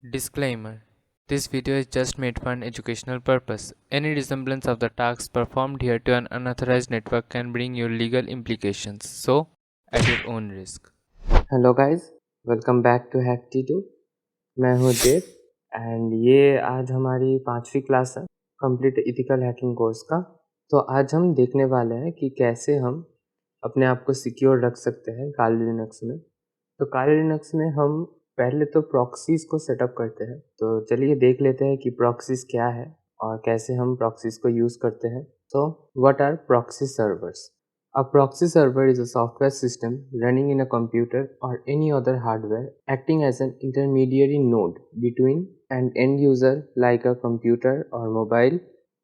Disclaimer: This video is just made for an educational purpose. Any resemblance of the tasks performed here to an unauthorized network can bring you legal implications, so at your own risk. Hello guys, welcome back to हैक्टिडू। मैं हूँ देव and ये आज हमारी 5वीं class है complete ethical hacking course का। तो आज हम देखने वाले हैं कि कैसे हम अपने आप को सिक्योर रख सकते हैं काली लिनक्स में। तो काली लिनक्स में हम पहले तो प्रॉक्सीज को सेटअप करते हैं। तो चलिए देख लेते हैं कि प्रॉक्सीज क्या है और कैसे हम प्रॉक्सीज को यूज़ करते हैं। तो what are proxy servers? A proxy server is a software system running in a computer or any other hardware acting as an intermediary node between an end user like a computer or mobile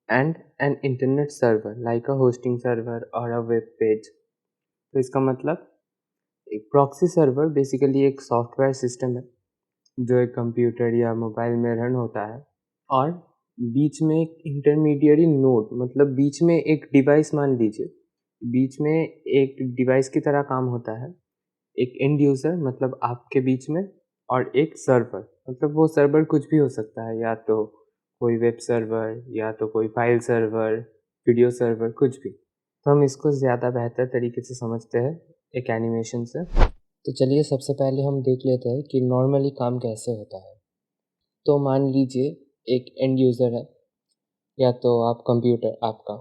and an internet server like a hosting server or a web page। तो इसका मतलब एक proxy server basically एक software system है जो एक computer या mobile में रन होता है और बीच में एक इंटरमीडियरी नोड मतलब बीच में एक डिवाइस मान लीजिए, बीच में एक डिवाइस की तरह काम होता है। एक एंड यूज़र मतलब आपके बीच में और एक सर्वर मतलब वो सर्वर कुछ भी हो सकता है, या तो कोई वेब सर्वर या तो कोई फाइल सर्वर, वीडियो सर्वर, कुछ भी। तो हम इसको ज़्यादा बेहतर तरीके से समझते हैं एक एनिमेशन से। तो चलिए सबसे पहले हम देख लेते हैं कि नॉर्मली काम कैसे होता है। तो मान लीजिए एक एंड यूज़र है या तो आप कंप्यूटर आपका,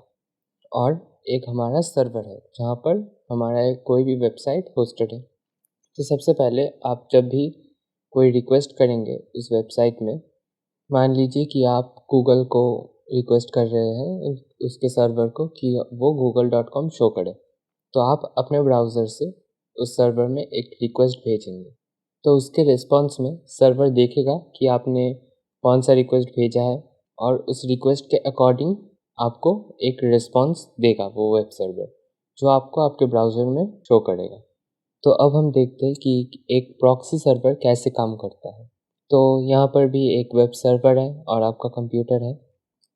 और एक हमारा सर्वर है जहाँ पर हमारा एक कोई भी वेबसाइट होस्टेड है। तो सबसे पहले आप जब भी कोई रिक्वेस्ट करेंगे उस वेबसाइट में, मान लीजिए कि आप गूगल को रिक्वेस्ट कर रहे हैं उसके सर्वर को कि वो google.com शो करे, तो आप अपने ब्राउज़र से उस सर्वर में एक रिक्वेस्ट भेजेंगे। तो उसके रिस्पॉन्स में सर्वर देखेगा कि आपने कौन सा रिक्वेस्ट भेजा है और उस रिक्वेस्ट के अकॉर्डिंग आपको एक रिस्पॉन्स देगा वो वेब सर्वर, जो आपको आपके ब्राउज़र में शो करेगा। तो अब हम देखते हैं कि एक प्रॉक्सी सर्वर कैसे काम करता है। तो यहाँ पर भी एक वेब सर्वर है और आपका कंप्यूटर है,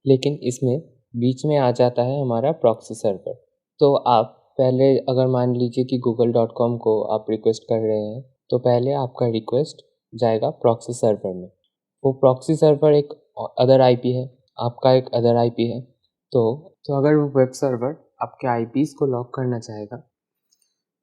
लेकिन इसमें बीच में आ जाता है हमारा प्रॉक्सी सर्वर। तो आप पहले अगर मान लीजिए कि google.com को आप रिक्वेस्ट कर रहे हैं, तो पहले आपका रिक्वेस्ट जाएगा प्रॉक्सी सर्वर में। वो प्रॉक्सी सर्वर एक अदर आईपी है, आपका एक अदर आईपी है। तो अगर वो वेब सर्वर आपके आईपीज़ को लॉक करना चाहेगा,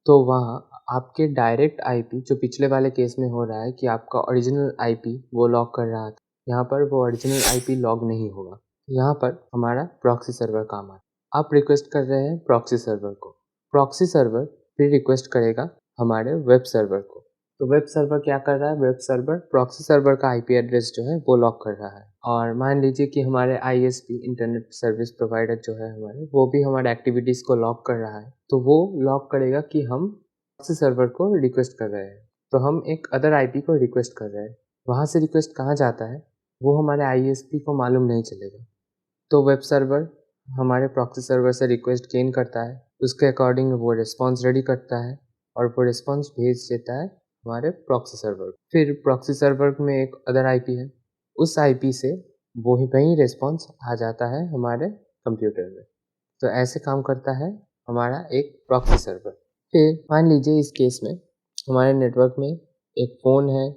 तो वहाँ आपके डायरेक्ट आईपी, जो पिछले वाले केस में हो रहा है कि आपका ओरिजिनल आईपी वो लॉक कर रहा था, यहाँ पर वो ओरिजिनल आईपी लॉग नहीं होगा। यहाँ पर हमारा प्रॉक्सी सर्वर काम आता है। आप रिक्वेस्ट कर रहे हैं प्रॉक्सी सर्वर को, प्रॉक्सी सर्वर फिर रिक्वेस्ट करेगा हमारे वेब सर्वर को। तो वेब सर्वर क्या कर रहा है? वेब सर्वर प्रॉक्सी सर्वर का आईपी एड्रेस जो है वो लॉक कर रहा है। और मान लीजिए कि हमारे आईएसपी इंटरनेट सर्विस प्रोवाइडर जो है हमारे, वो भी हमारे एक्टिविटीज़ को लॉक कर रहा है। तो वो लॉक करेगा कि हम प्रॉक्सी सर्वर को रिक्वेस्ट कर रहे हैं। तो हम एक अदर आईपी को रिक्वेस्ट कर रहे हैं, वहाँ से रिक्वेस्ट कहाँ जाता है वो हमारे आईएसपी को मालूम नहीं चलेगा। तो वेब सर्वर हमारे प्रॉक्सी सर्वर से रिक्वेस्ट गेन करता है, उसके अकॉर्डिंग वो रिस्पॉन्स रेडी करता है और वो रिस्पॉन्स भेज देता है हमारे प्रॉक्सी सर्वर। फिर प्रॉक्सी सर्वर में एक अदर आईपी है, उस आईपी से वही रिस्पॉन्स आ जाता है हमारे कंप्यूटर में। तो ऐसे काम करता है हमारा एक प्रॉक्सी सर्वर। फिर मान लीजिए इस केस में हमारे नेटवर्क में एक फ़ोन है,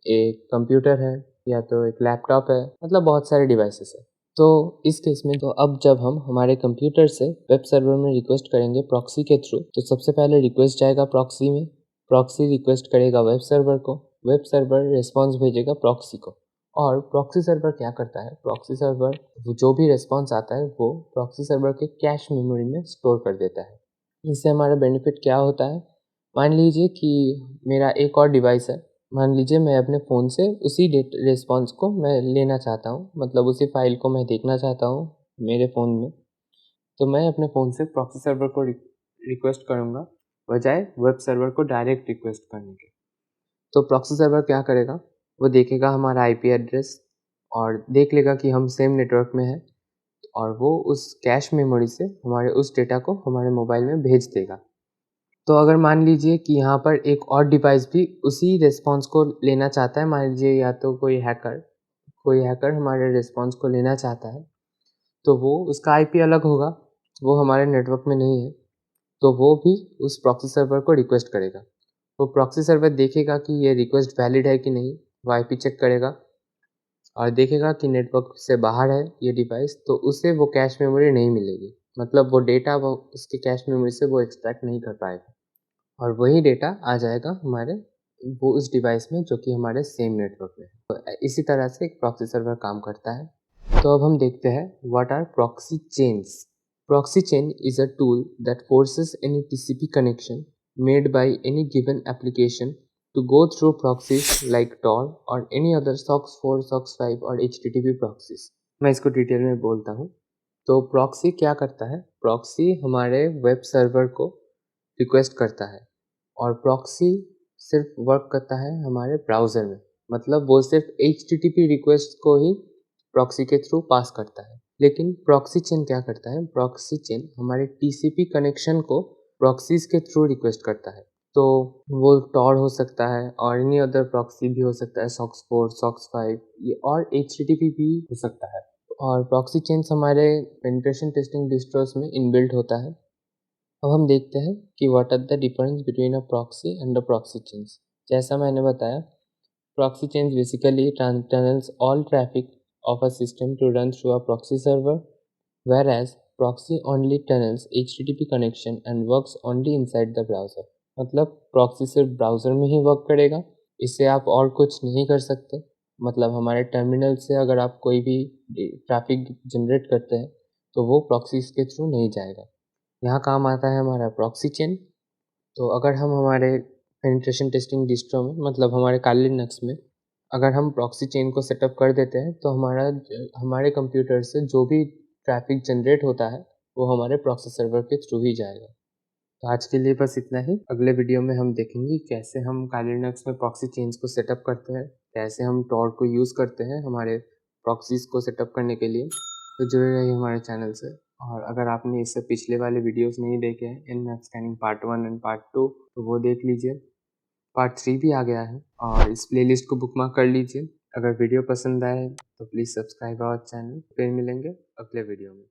एक कंप्यूटर है, या तो एक लैपटॉप है, मतलब बहुत सारे डिवाइसेस है। तो इस केस में तो अब जब हम हमारे कंप्यूटर से वेब सर्वर में रिक्वेस्ट करेंगे प्रॉक्सी के थ्रू, तो सबसे पहले रिक्वेस्ट जाएगा प्रॉक्सी में, प्रॉक्सी रिक्वेस्ट करेगा वेब सर्वर को, वेब सर्वर रिस्पॉन्स भेजेगा प्रॉक्सी को। और प्रॉक्सी सर्वर क्या करता है? प्रॉक्सी सर्वर जो भी रिस्पॉन्स आता है वो प्रॉक्सी सर्वर के कैश मेमोरी में स्टोर कर देता है। इससे हमारा बेनिफिट क्या होता है? मान लीजिए कि मेरा एक और डिवाइस है, मान लीजिए मैं अपने फ़ोन से उसी रिस्पॉन्स को मैं लेना चाहता हूँ, मतलब उसी फाइल को मैं देखना चाहता हूँ मेरे फ़ोन में। तो मैं अपने फ़ोन से प्रॉक्सी सर्वर को रिक्वेस्ट करूँगा बजाय वेब सर्वर को डायरेक्ट रिक्वेस्ट करने के। तो प्रॉक्सी सर्वर क्या करेगा? वो देखेगा हमारा आईपी एड्रेस और देख लेगा कि हम सेम नेटवर्क में हैं, और वो उस कैश मेमोरी से हमारे उस डेटा को हमारे मोबाइल में भेज देगा। तो अगर मान लीजिए कि यहाँ पर एक और डिवाइस भी उसी रिस्पॉन्स को लेना चाहता है, मान लीजिए या तो कोई हैकर हमारे रिस्पॉन्स को लेना चाहता है, तो वो उसका आईपी अलग होगा, वो हमारे नेटवर्क में नहीं है, तो वो भी उस प्रॉक्सी सर्वर को रिक्वेस्ट करेगा। वो प्रॉक्सी सर्वर देखेगा कि ये रिक्वेस्ट वैलिड है कि नहीं, वो आईपी चेक करेगा, और देखेगा कि नेटवर्क से बाहर है ये डिवाइस, तो उसे वो कैश मेमोरी नहीं मिलेगी। मतलब वो डेटा वो उसके कैश मेमोरी से वो एक्सट्रैक्ट नहीं कर पाएगा, और वही डेटा आ जाएगा हमारे वो उस डिवाइस में जो कि हमारे सेम नेटवर्क में है। तो इसी तरह से एक प्रॉक्सी सर्वर काम करता है। तो अब हम देखते हैं what are proxy chains. Proxy chain is a tool that forces any TCP connection made by any given application to go through proxies like Tor or any other SOX4, SOX5 और HTTP proxies। मैं इसको detail में बोलता हूँ। तो proxy क्या करता है? प्रॉक्सी हमारे वेब सर्वर को रिक्वेस्ट करता है, और प्रॉक्सी सिर्फ वर्क करता है हमारे ब्राउज़र में। मतलब वो सिर्फ HTTP रिक्वेस्ट को ही प्रॉक्सी के थ्रू पास करता है। लेकिन प्रॉक्सी चेन क्या करता है? प्रॉक्सी चेन हमारे TCP कनेक्शन को प्रॉक्सीज के थ्रू रिक्वेस्ट करता है। तो वो टॉर हो सकता है और एनी अदर प्रॉक्सी भी हो सकता है, SOX4, SOX5 ये, और HTTP भी हो सकता है। और प्रॉक्सी चेन्स हमारे पेनिट्रेशन टेस्टिंग डिस्ट्रोस में इनबिल्ट होता है। अब हम देखते हैं कि what are the difference between a proxy and a proxy chains. जैसा मैंने बताया, proxy chains basically tunnels all traffic of a system to run through a proxy server, whereas proxy only tunnels HTTP connection and works only inside the browser। मतलब proxy सिर्फ browser में ही work करेगा, इससे आप और कुछ नहीं कर सकते। मतलब हमारे टर्मिनल से अगर आप कोई भी ट्रैफिक जनरेट करते हैं तो वो प्रॉक्सी के थ्रू नहीं जाएगा। यहाँ काम आता है हमारा प्रॉक्सी चेन। तो अगर हम हमारे पेनिट्रेशन टेस्टिंग डिस्ट्रो में, मतलब हमारे काली लिनक्स में, अगर हम प्रॉक्सी चेन को सेटअप कर देते हैं तो हमारे कंप्यूटर से जो भी ट्रैफिक जनरेट होता है वो हमारे प्रॉक्सी सर्वर के थ्रू ही जाएगा। तो आज के लिए बस इतना ही। अगले वीडियो में हम देखेंगे कैसे हम काली लिनक्स में प्रॉक्सी चेन्स को सेटअप करते हैं, कैसे हम टॉर को यूज़ करते हैं हमारे प्रॉक्सीज को सेटअप करने के लिए। तो जुड़े रहिए हमारे चैनल से। और अगर आपने इससे पिछले वाले वीडियोस नहीं देखे हैं, इन map scanning part 1 and part 2, तो वो देख लीजिए। पार्ट 3 भी आ गया है, और इस प्लेलिस्ट को बुकमार्क कर लीजिए। अगर वीडियो पसंद आए तो प्लीज़ सब्सक्राइब आवर चैनल। फिर मिलेंगे अगले वीडियो में।